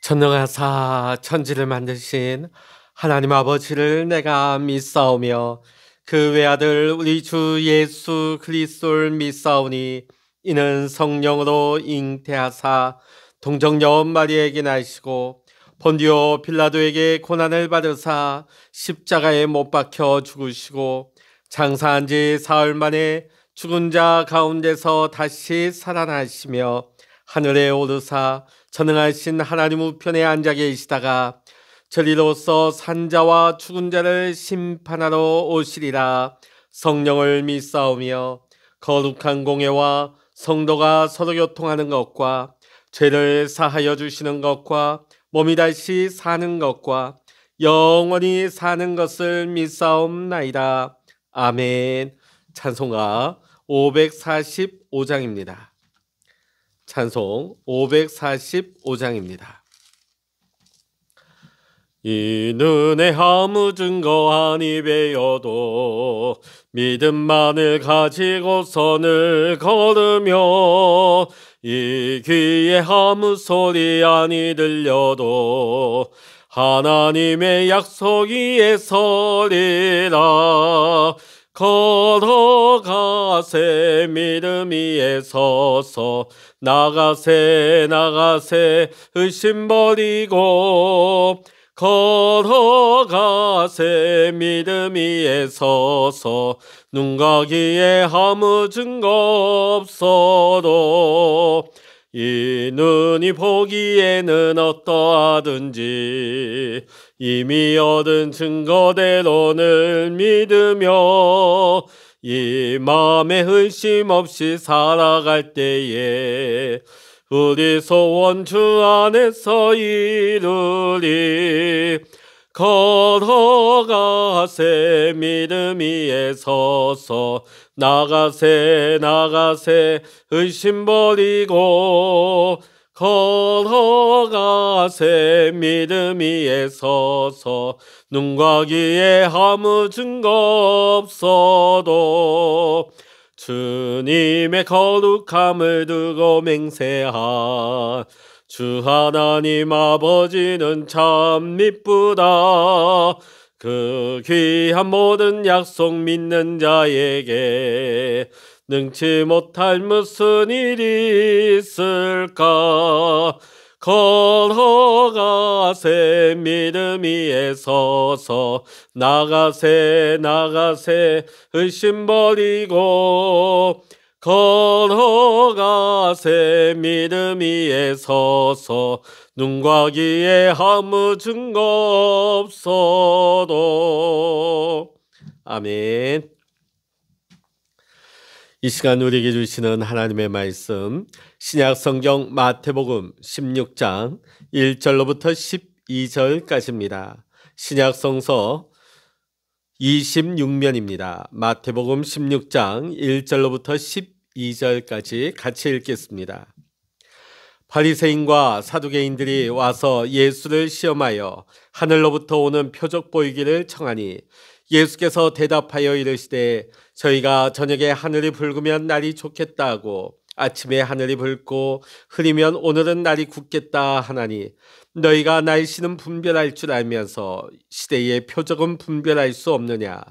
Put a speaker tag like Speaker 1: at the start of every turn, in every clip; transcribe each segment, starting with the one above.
Speaker 1: 전능하사 천지를 만드신 하나님 아버지를 내가 믿사오며 그 외아들 우리 주 예수 그리스도를 믿사오니 이는 성령으로 잉태하사 동정녀 마리아에게 나시고 본디오 빌라도에게 고난을 받으사 십자가에 못 박혀 죽으시고 장사한 지 사흘 만에 죽은 자 가운데서 다시 살아나시며 하늘에 오르사 전능하신 하나님 우편에 앉아 계시다가 저리로서 산자와 죽은 자를 심판하러 오시리라. 성령을 믿사오며 거룩한 공예와 성도가 서로 교통하는 것과 죄를 사하여 주시는 것과 몸이 다시 사는 것과 영원히 사는 것을 믿사옵나이다. 아멘. 찬송가 545장입니다. 찬송 545장입니다. 이눈에 아무 증거 아니 배워도 믿음만을 가지고 선을 걸으며 이 귀에 아무 소리 아니 들려도 하나님의 약속 위에 서리라. 걸어가세 믿음 위에 서서 나가세 의심 버리고 걸어가세 믿음 위에 서서 눈과 귀에 아무 증거 없어도 이 눈이 보기에는 어떠하든지 이미 얻은 증거대로를 믿으며 이 마음에 의심 없이 살아갈 때에 우리 소원 주 안에서 이루리. 걸어가세 믿음 위에 서서 나가세 의심 버리고 걸어가세 믿음 위에 서서 눈과 귀에 아무 증거 없어도 주님의 거룩함을 두고 맹세한 주 하나님 아버지는 참 미쁘다. 그 귀한 모든 약속 믿는 자에게 능치 못할 무슨 일이 있을까. 걸어가세 믿음 위에 서서 나가세 의심 버리고 걸어가세 믿음 위에 서서 눈과 귀에 아무 증거 없어도. 아멘. 이 시간 우리에게 주시는 하나님의 말씀, 신약 성경 마태복음 16장 1절로부터 12절까지입니다. 신약 성서 26면입니다. 마태복음 16장 1절로부터 12절까지 같이 읽겠습니다. 바리새인과 사두개인들이 와서 예수를 시험하여 하늘로부터 오는 표적 보이기를 청하니 예수께서 대답하여 이르시되 저희가 저녁에 하늘이 붉으면 날이 좋겠다 하고 아침에 하늘이 붉고 흐리면 오늘은 날이 굳겠다 하나니 너희가 날씨는 분별할 줄 알면서 시대의 표적은 분별할 수 없느냐.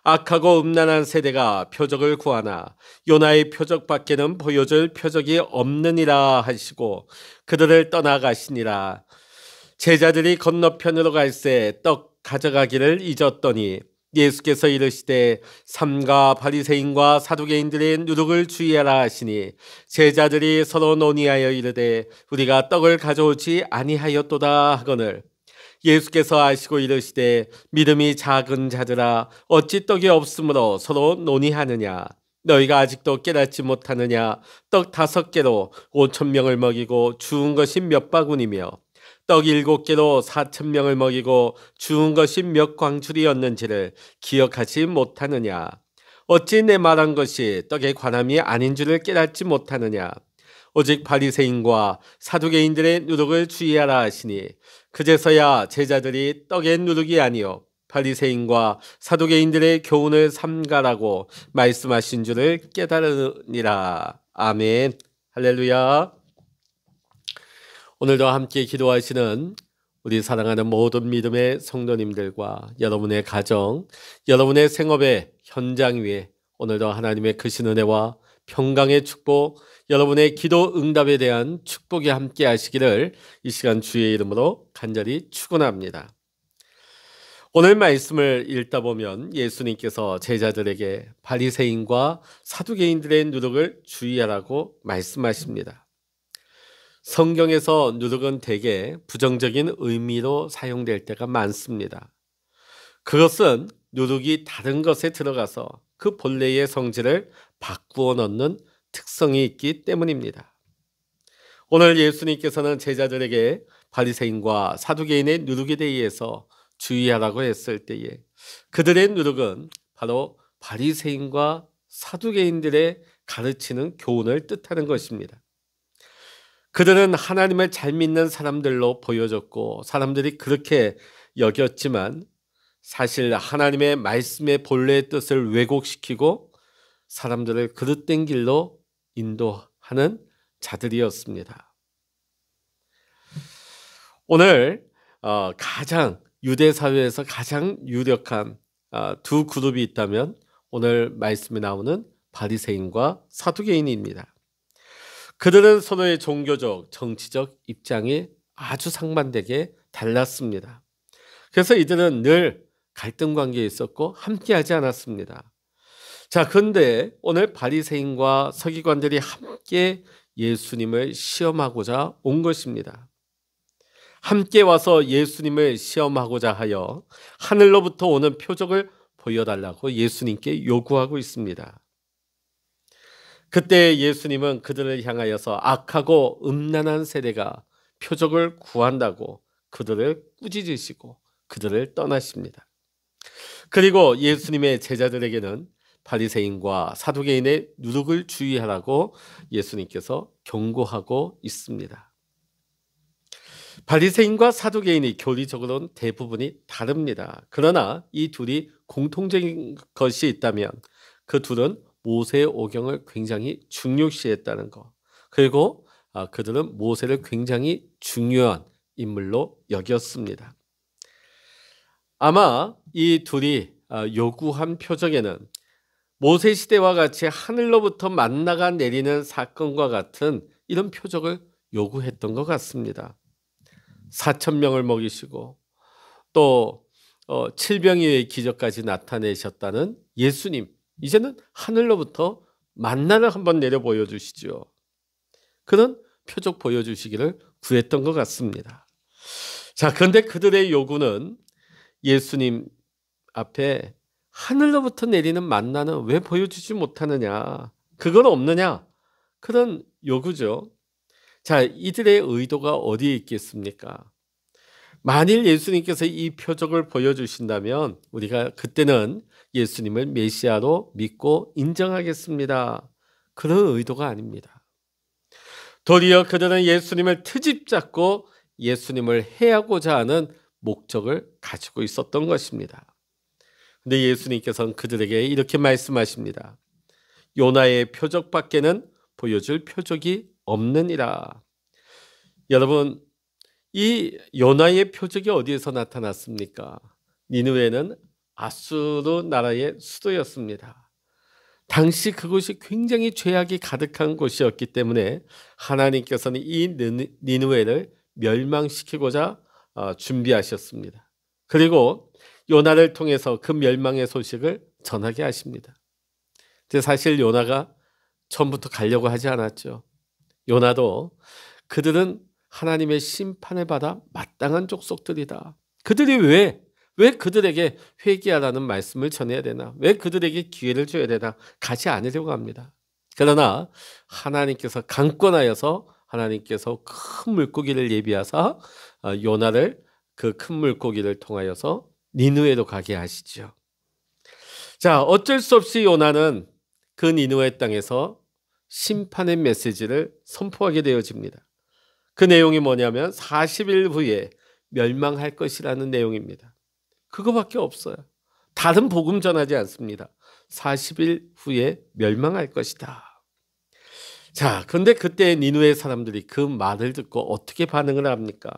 Speaker 1: 악하고 음란한 세대가 표적을 구하나 요나의 표적밖에는 보여줄 표적이 없느니라 하시고 그들을 떠나가시니라. 제자들이 건너편으로 갈새 떡 가져가기를 잊었더니 예수께서 이르시되 삼가 바리새인과 사두개인들의 누룩을 주의하라 하시니 제자들이 서로 논의하여 이르되 우리가 떡을 가져오지 아니하였도다 하거늘 예수께서 아시고 이르시되 믿음이 작은 자들아 어찌 떡이 없으므로 서로 논의하느냐. 너희가 아직도 깨닫지 못하느냐. 떡 5개로 5,000명을 먹이고 주운 것이 몇 바구니며 떡 7개로 4,000명을 먹이고 주운 것이 몇 광줄이었는지를 기억하지 못하느냐. 어찌 내 말한 것이 떡의 관함이 아닌 줄을 깨닫지 못하느냐. 오직 바리새인과 사두개인들의 누룩을 주의하라 하시니 그제서야 제자들이 떡의 누룩이 아니요 바리새인과 사두개인들의 교훈을 삼가라고 말씀하신 줄을 깨달으니라. 아멘. 할렐루야. 오늘도 함께 기도하시는 우리 사랑하는 모든 믿음의 성도님들과 여러분의 가정, 여러분의 생업의 현장 위에 오늘도 하나님의 크신 은혜와 평강의 축복, 여러분의 기도 응답에 대한 축복이 함께 하시기를 이 시간 주의 이름으로 간절히 축원합니다. 오늘 말씀을 읽다 보면 예수님께서 제자들에게 바리새인과 사두개인들의 누룩을 주의하라고 말씀하십니다. 성경에서 누룩은 대개 부정적인 의미로 사용될 때가 많습니다. 그것은 누룩이 다른 것에 들어가서 그 본래의 성질을 바꾸어 넣는 특성이 있기 때문입니다. 오늘 예수님께서는 제자들에게 바리새인과 사두개인의 누룩에 대해서 주의하라고 했을 때에 그들의 누룩은 바로 바리새인과 사두개인들의 가르치는 교훈을 뜻하는 것입니다. 그들은 하나님을 잘 믿는 사람들로 보여졌고 사람들이 그렇게 여겼지만 사실 하나님의 말씀의 본래의 뜻을 왜곡시키고 사람들을 그릇된 길로 인도하는 자들이었습니다. 오늘 유대 사회에서 가장 유력한 두 그룹이 있다면 오늘 말씀에 나오는 바리새인과 사두개인입니다. 그들은 서로의 종교적, 정치적 입장이 아주 상반되게 달랐습니다. 그래서 이들은 늘 갈등 관계에 있었고 함께하지 않았습니다. 자, 그런데 오늘 바리새인과 서기관들이 함께 예수님을 시험하고자 온 것입니다. 함께 와서 예수님을 시험하고자 하여 하늘로부터 오는 표적을 보여달라고 예수님께 요구하고 있습니다. 그때 예수님은 그들을 향하여서 악하고 음란한 세대가 표적을 구한다고 그들을 꾸짖으시고 그들을 떠나십니다. 그리고 예수님의 제자들에게는 바리새인과 사두개인의 누룩을 주의하라고 예수님께서 경고하고 있습니다. 바리새인과 사두개인이 교리적으로는 대부분이 다릅니다. 그러나 이 둘이 공통적인 것이 있다면 그 둘은 모세의 오경을 굉장히 중요시했다는 것, 그리고 그들은 모세를 굉장히 중요한 인물로 여겼습니다. 아마 이 둘이 요구한 표적에는 모세 시대와 같이 하늘로부터 만나가 내리는 사건과 같은 이런 표적을 요구했던 것 같습니다. 4,000명을 먹이시고 또 칠병이의 기적까지 나타내셨다는 예수님, 이제는 하늘로부터 만나를 한번 내려 보여주시죠. 그런 표적 보여주시기를 구했던 것 같습니다. 자, 그런데 그들의 요구는 예수님 앞에 하늘로부터 내리는 만나는 왜 보여주지 못하느냐, 그건 없느냐, 그런 요구죠. 자, 이들의 의도가 어디에 있겠습니까? 만일 예수님께서 이 표적을 보여주신다면 우리가 그때는 예수님을 메시아로 믿고 인정하겠습니다. 그런 의도가 아닙니다. 도리어 그들은 예수님을 트집 잡고 예수님을 해하고자 하는 목적을 가지고 있었던 것입니다. 근데 예수님께서는 그들에게 이렇게 말씀하십니다. 요나의 표적밖에는 보여줄 표적이 없느니라. 여러분, 이 요나의 표적이 어디에서 나타났습니까? 니느웨는 아수르 나라의 수도였습니다. 당시 그곳이 굉장히 죄악이 가득한 곳이었기 때문에 하나님께서는 이 니느웨를 멸망시키고자 준비하셨습니다. 그리고 요나를 통해서 그 멸망의 소식을 전하게 하십니다. 근데 사실 요나가 처음부터 가려고 하지 않았죠. 요나도 그들은 하나님의 심판을 받아 마땅한 족속들이다. 그들이 왜 그들에게 회개하라는 말씀을 전해야 되나? 왜 그들에게 기회를 줘야 되나? 가지 않으려고 합니다. 그러나 하나님께서 강권하여서 하나님께서 큰 물고기를 예비하사 요나를 그 큰 물고기를 통하여서 니느웨로 가게 하시죠. 자, 어쩔 수 없이 요나는 그 니느웨 땅에서 심판의 메시지를 선포하게 되어집니다. 그 내용이 뭐냐면 40일 후에 멸망할 것이라는 내용입니다. 그거밖에 없어요. 다른 복음 전하지 않습니다. 40일 후에 멸망할 것이다. 자, 그런데 그때 니누의 사람들이 그 말을 듣고 어떻게 반응을 합니까?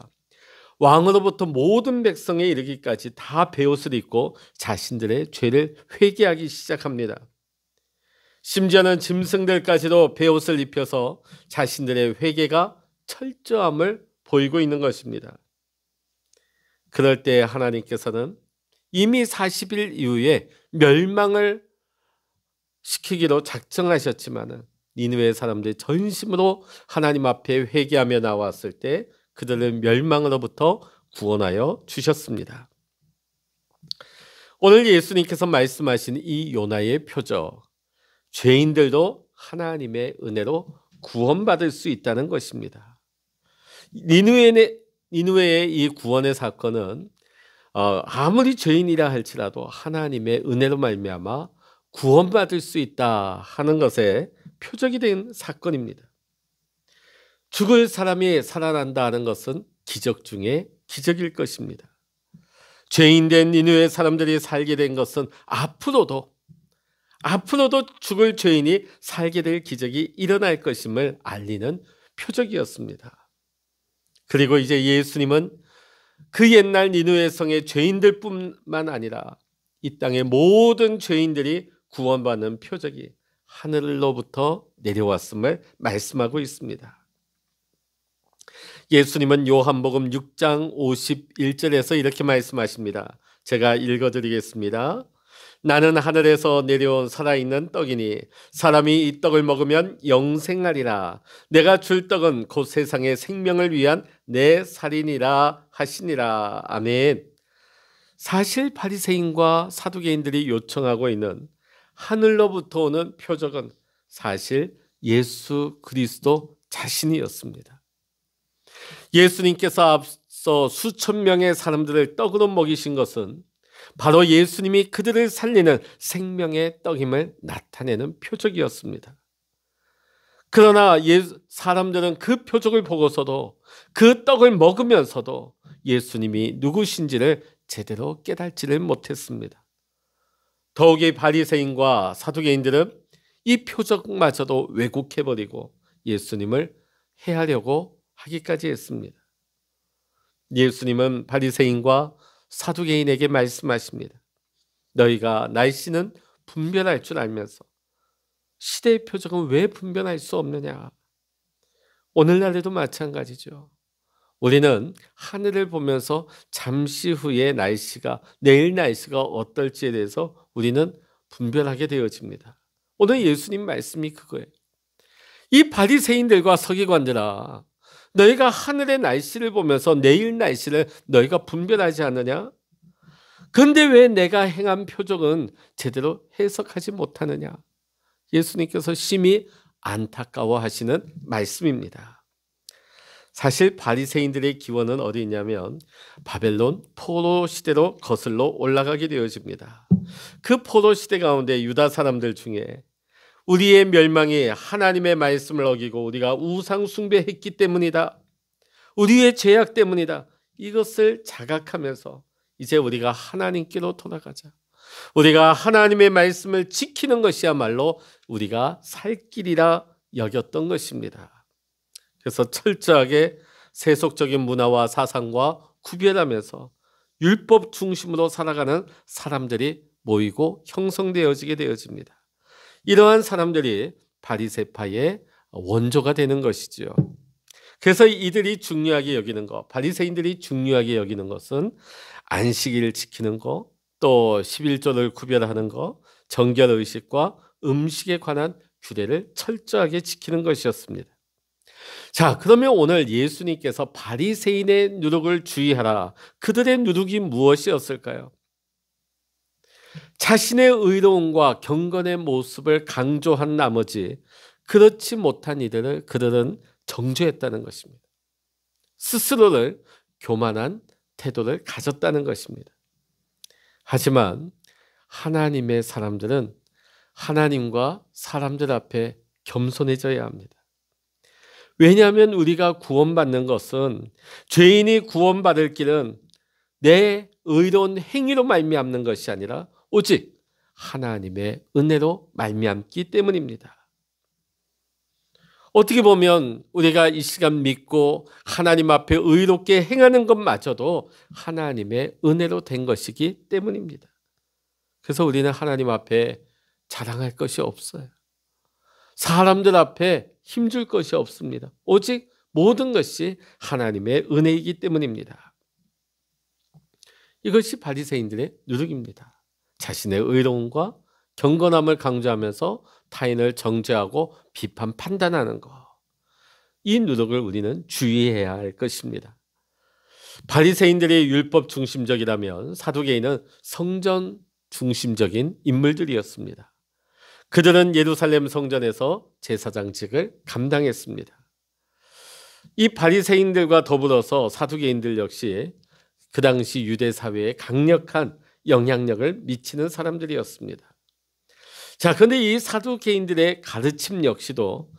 Speaker 1: 왕으로부터 모든 백성에 이르기까지 다 베옷을 입고 자신들의 죄를 회개하기 시작합니다. 심지어는 짐승들까지도 베옷을 입혀서 자신들의 회개가 철저함을 보이고 있는 것입니다. 그럴 때 하나님께서는 이미 40일 이후에 멸망을 시키기로 작정하셨지만 니느웨 사람들이 전심으로 하나님 앞에 회개하며 나왔을 때 그들을 멸망으로부터 구원하여 주셨습니다. 오늘 예수님께서 말씀하신 이 요나의 표적, 죄인들도 하나님의 은혜로 구원받을 수 있다는 것입니다. 니느웨의 이 구원의 사건은 아무리 죄인이라 할지라도 하나님의 은혜로 말미암아 구원받을 수 있다 하는 것에 표적이 된 사건입니다. 죽을 사람이 살아난다 하는 것은 기적 중에 기적일 것입니다. 죄인된 니느웨 사람들이 살게 된 것은 앞으로도 죽을 죄인이 살게 될 기적이 일어날 것임을 알리는 표적이었습니다. 그리고 이제 예수님은 그 옛날 니느웨 성의 죄인들뿐만 아니라 이 땅의 모든 죄인들이 구원받는 표적이 하늘로부터 내려왔음을 말씀하고 있습니다. 예수님은 요한복음 6장 51절에서 이렇게 말씀하십니다. 제가 읽어드리겠습니다. 나는 하늘에서 내려온 살아있는 떡이니 사람이 이 떡을 먹으면 영생하리라. 내가 줄 떡은 곧 세상의 생명을 위한 내 살이니라 하시니라. 아멘. 사실 바리새인과 사두개인들이 요청하고 있는 하늘로부터 오는 표적은 사실 예수 그리스도 자신이었습니다. 예수님께서 앞서 수천 명의 사람들을 떡으로 먹이신 것은 바로 예수님이 그들을 살리는 생명의 떡임을 나타내는 표적이었습니다. 그러나 사람들은 그 표적을 보고서도 그 떡을 먹으면서도 예수님이 누구신지를 제대로 깨닫지를 못했습니다. 더욱이 바리새인과 사두개인들은 이 표적마저도 왜곡해버리고 예수님을 해하려고 하기까지 했습니다. 예수님은 바리새인과 사두개인에게 말씀하십니다. 너희가 날씨는 분별할 줄 알면서 시대의 표적은 왜 분별할 수 없느냐? 오늘날에도 마찬가지죠. 우리는 하늘을 보면서 잠시 후에 내일 날씨가 어떨지에 대해서 우리는 분별하게 되어집니다. 오늘 예수님 말씀이 그거예요. 이 바리새인들과 서기관들아, 너희가 하늘의 날씨를 보면서 내일 날씨를 너희가 분별하지 않느냐? 그런데 왜 내가 행한 표적은 제대로 해석하지 못하느냐? 예수님께서 심히 안타까워하시는 말씀입니다. 사실 바리새인들의 기원은 어디 있냐면 바벨론 포로 시대로 거슬러 올라가게 되어집니다. 그 포로 시대 가운데 유다 사람들 중에 우리의 멸망이 하나님의 말씀을 어기고 우리가 우상 숭배했기 때문이다. 우리의 죄악 때문이다. 이것을 자각하면서 이제 우리가 하나님께로 돌아가자. 우리가 하나님의 말씀을 지키는 것이야말로 우리가 살 길이라 여겼던 것입니다. 그래서 철저하게 세속적인 문화와 사상과 구별하면서 율법 중심으로 살아가는 사람들이 모이고 형성되어지게 되어집니다. 이러한 사람들이 바리새파의 원조가 되는 것이지요. 그래서 이들이 중요하게 여기는 것, 바리새인들이 중요하게 여기는 것은 안식일을 지키는 것, 또 11조를 구별하는 것, 정결의식과 음식에 관한 규례를 철저하게 지키는 것이었습니다. 자, 그러면 오늘 예수님께서 바리새인의 누룩을 주의하라. 그들의 누룩이 무엇이었을까요? 자신의 의로움과 경건의 모습을 강조한 나머지 그렇지 못한 이들을 그들은 정죄했다는 것입니다. 스스로를 교만한 태도를 가졌다는 것입니다. 하지만 하나님의 사람들은 하나님과 사람들 앞에 겸손해져야 합니다. 왜냐하면 우리가 구원받는 것은 죄인이 구원받을 길은 내 의로운 행위로 말미암는 것이 아니라 오직 하나님의 은혜로 말미암기 때문입니다. 어떻게 보면 우리가 이 시간 믿고 하나님 앞에 의롭게 행하는 것마저도 하나님의 은혜로 된 것이기 때문입니다. 그래서 우리는 하나님 앞에 자랑할 것이 없어요. 사람들 앞에 힘줄 것이 없습니다. 오직 모든 것이 하나님의 은혜이기 때문입니다. 이것이 바리새인들의 누룩입니다. 자신의 의로움과 경건함을 강조하면서 타인을 정죄하고 비판 판단하는 것. 이 누룩을 우리는 주의해야 할 것입니다. 바리새인들이 율법 중심적이라면 사두개인은 성전 중심적인 인물들이었습니다. 그들은 예루살렘 성전에서 제사장직을 감당했습니다. 이 바리새인들과 더불어서 사두개인들 역시 그 당시 유대 사회에 강력한 영향력을 미치는 사람들이었습니다. 자, 그런데 이 사두개인들의 가르침 역시도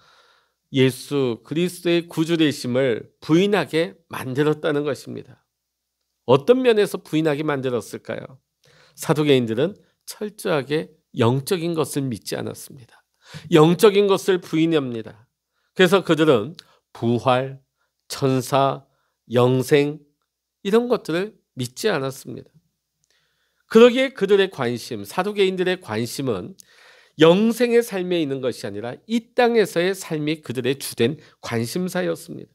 Speaker 1: 예수 그리스도의 구주되심을 부인하게 만들었다는 것입니다. 어떤 면에서 부인하게 만들었을까요? 사두개인들은 철저하게 영적인 것을 믿지 않았습니다. 영적인 것을 부인합니다. 그래서 그들은 부활, 천사, 영생 이런 것들을 믿지 않았습니다. 그러기에 그들의 관심, 사두개인들의 관심은 영생의 삶에 있는 것이 아니라 이 땅에서의 삶이 그들의 주된 관심사였습니다.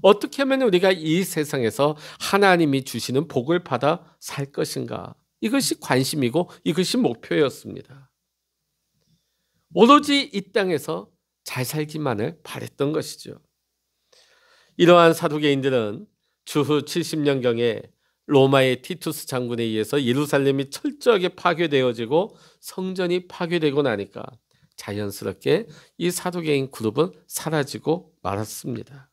Speaker 1: 어떻게 하면 우리가 이 세상에서 하나님이 주시는 복을 받아 살 것인가? 이것이 관심이고 이것이 목표였습니다. 오로지 이 땅에서 잘 살기만을 바랬던 것이죠. 이러한 사두개인들은 주후 70년경에 로마의 티투스 장군에 의해서 예루살렘이 철저하게 파괴되어지고 성전이 파괴되고 나니까 자연스럽게 이 사두개인 그룹은 사라지고 말았습니다.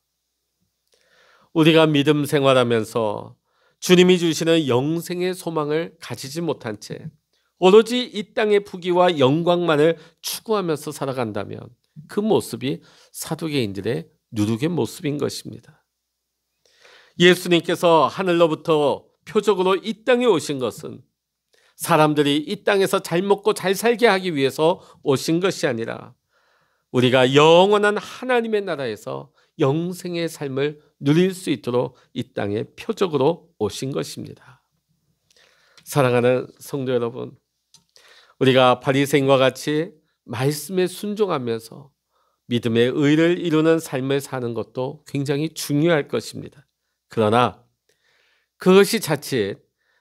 Speaker 1: 우리가 믿음 생활하면서 주님이 주시는 영생의 소망을 가지지 못한 채 오로지 이 땅의 부귀와 영광만을 추구하면서 살아간다면 그 모습이 사두개인들의 누룩의 모습인 것입니다. 예수님께서 하늘로부터 표적으로 이 땅에 오신 것은 사람들이 이 땅에서 잘 먹고 잘 살게 하기 위해서 오신 것이 아니라 우리가 영원한 하나님의 나라에서 영생의 삶을 누릴 수 있도록 이 땅에 표적으로 오신 것입니다. 사랑하는 성도 여러분, 우리가 바리새인과 같이 말씀에 순종하면서 믿음의 의를 이루는 삶을 사는 것도 굉장히 중요할 것입니다. 그러나 그것이 자칫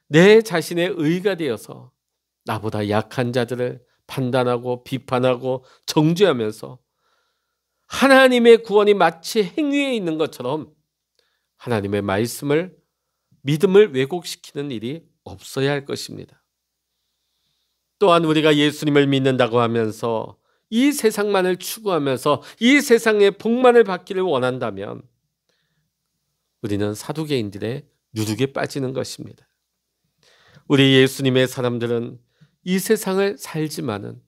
Speaker 1: 내 자신의 의가 되어서 나보다 약한 자들을 판단하고 비판하고 정죄하면서 하나님의 구원이 마치 행위에 있는 것처럼 하나님의 말씀을 믿음을 왜곡시키는 일이 없어야 할 것입니다. 또한 우리가 예수님을 믿는다고 하면서 이 세상만을 추구하면서 이 세상의 복만을 받기를 원한다면 우리는 사두개인들의 누룩에 빠지는 것입니다. 우리 예수님의 사람들은 이 세상을 살지만은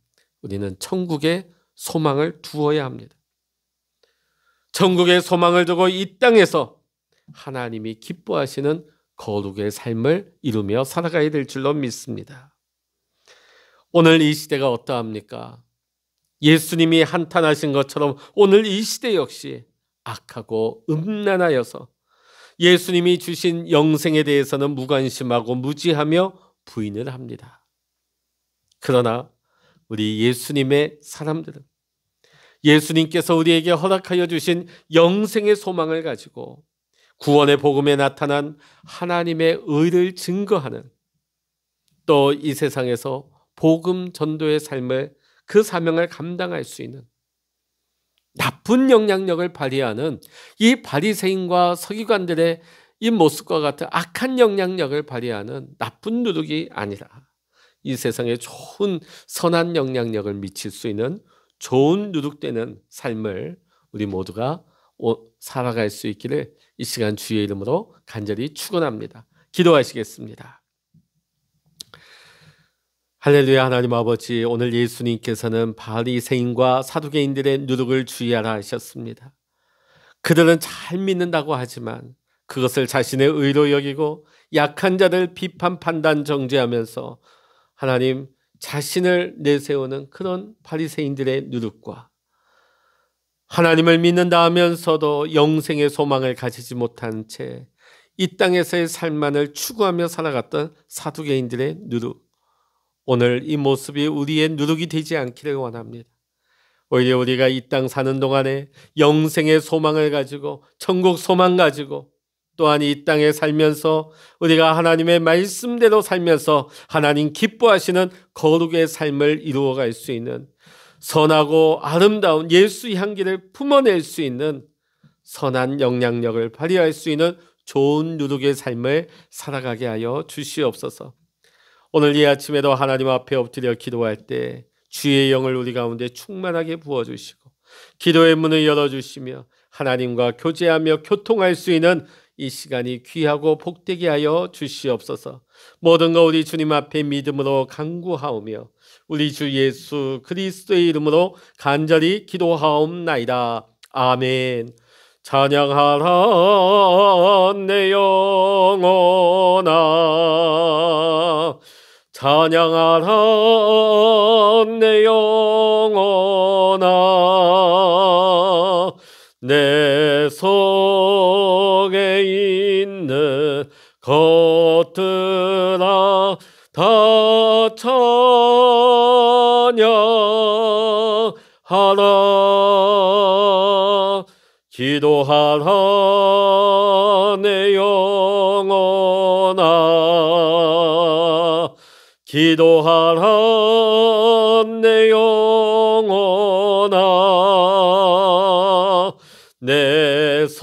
Speaker 1: 우리는 천국의 소망을 두어야 합니다. 천국의 소망을 두고 이 땅에서 하나님이 기뻐하시는 거룩의 삶을 이루며 살아가야 될 줄로 믿습니다. 오늘 이 시대가 어떠합니까? 예수님이 한탄하신 것처럼 오늘 이 시대 역시 악하고 음란하여서 예수님이 주신 영생에 대해서는 무관심하고 무지하며 부인을 합니다. 그러나 우리 예수님의 사람들은 예수님께서 우리에게 허락하여 주신 영생의 소망을 가지고 구원의 복음에 나타난 하나님의 의를 증거하는 또 이 세상에서 복음 전도의 삶을 그 사명을 감당할 수 있는 나쁜 영향력을 발휘하는 이 바리새인과 서기관들의 이 모습과 같은 악한 영향력을 발휘하는 나쁜 누룩이 아니라 이 세상에 좋은 선한 영향력을 미칠 수 있는 좋은 누룩되는 삶을 우리 모두가 살아갈 수 있기를 이 시간 주의 이름으로 간절히 축원합니다. 기도하시겠습니다. 할렐루야. 하나님 아버지, 오늘 예수님께서는 바리새인과 사두개인들의 누룩을 주의하라 하셨습니다. 그들은 잘 믿는다고 하지만 그것을 자신의 의로 여기고 약한 자를 비판, 판단, 정죄하면서 하나님 자신을 내세우는 그런 바리새인들의 누룩과 하나님을 믿는다 하면서도 영생의 소망을 가지지 못한 채 이 땅에서의 삶만을 추구하며 살아갔던 사두개인들의 누룩. 오늘 이 모습이 우리의 누룩이 되지 않기를 원합니다. 오히려 우리가 이 땅 사는 동안에 영생의 소망을 가지고 천국 소망 가지고 또한 이 땅에 살면서 우리가 하나님의 말씀대로 살면서 하나님 기뻐하시는 거룩의 삶을 이루어갈 수 있는 선하고 아름다운 예수 향기를 품어낼 수 있는 선한 영향력을 발휘할 수 있는 좋은 누룩의 삶을 살아가게 하여 주시옵소서. 오늘 이 아침에도 하나님 앞에 엎드려 기도할 때 주의 영을 우리 가운데 충만하게 부어주시고 기도의 문을 열어주시며 하나님과 교제하며 교통할 수 있는 이 시간이 귀하고 복되게 하여 주시옵소서. 모든 것 우리 주님 앞에 믿음으로 간구하오며 우리 주 예수 그리스도의 이름으로 간절히 기도하옵나이다. 아멘. 찬양하라 내 영혼아, 찬양하라 내 영혼아, 내 속에 있는 것들아 다 찬양하라. 기도하라 내 영혼아, 기도하라 내 영혼아, 내 속에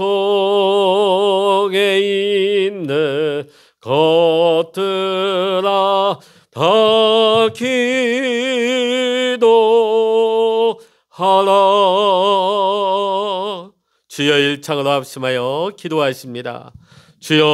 Speaker 1: 있는 것들아 다 기도하라. 주여 일창으로 합심하여 기도하십니다. 주여